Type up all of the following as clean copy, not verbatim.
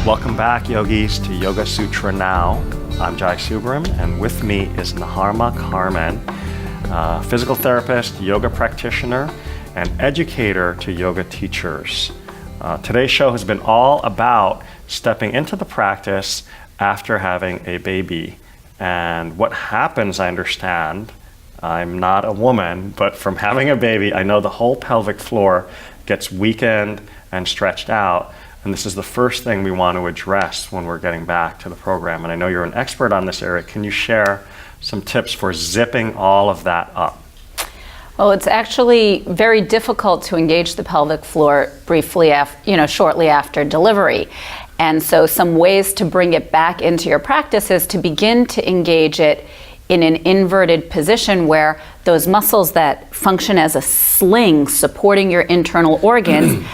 Welcome back, yogis, to Yoga Sutra Now. I'm Jai Subram, and with me is Naharma Carmen, physical therapist, yoga practitioner, and educator to yoga teachers. Today's show has been all about stepping into the practice after having a baby. And what happens, I understand, I'm not a woman, but from having a baby, I know the whole pelvic floor gets weakened and stretched out. And this is the first thing we want to address when we're getting back to the program. And I know you're an expert on this area. Can you share some tips for zipping all of that up? Well, it's actually very difficult to engage the pelvic floor shortly after delivery. And so some ways to bring it back into your practice is to begin to engage it in an inverted position where those muscles that function as a sling supporting your internal organs,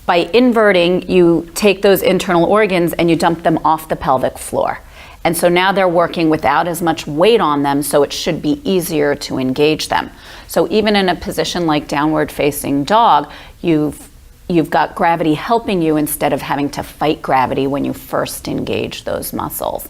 by inverting, you take those internal organs and you dump them off the pelvic floor. And so now they're working without as much weight on them, so it should be easier to engage them. So even in a position like downward facing dog, you've got gravity helping you instead of having to fight gravity when you first engage those muscles.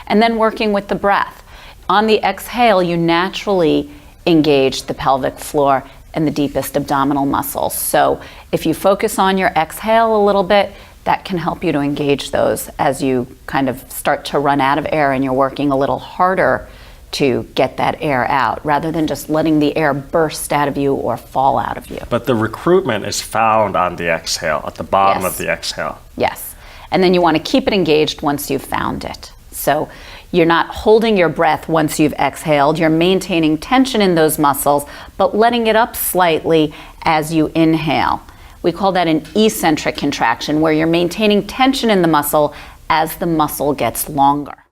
And then working with the breath. On the exhale, you naturally engage the pelvic floor and the deepest abdominal muscles. So if you focus on your exhale a little bit, that can help you to engage those as you kind of start to run out of air and you're working a little harder to get that air out rather than just letting the air burst out of you or fall out of you. But the recruitment is found on the exhale, at the bottom of the exhale. Yes. And then you want to keep it engaged once you've found it. So you're not holding your breath once you've exhaled. You're maintaining tension in those muscles, but letting it up slightly as you inhale. We call that an eccentric contraction, where you're maintaining tension in the muscle as the muscle gets longer.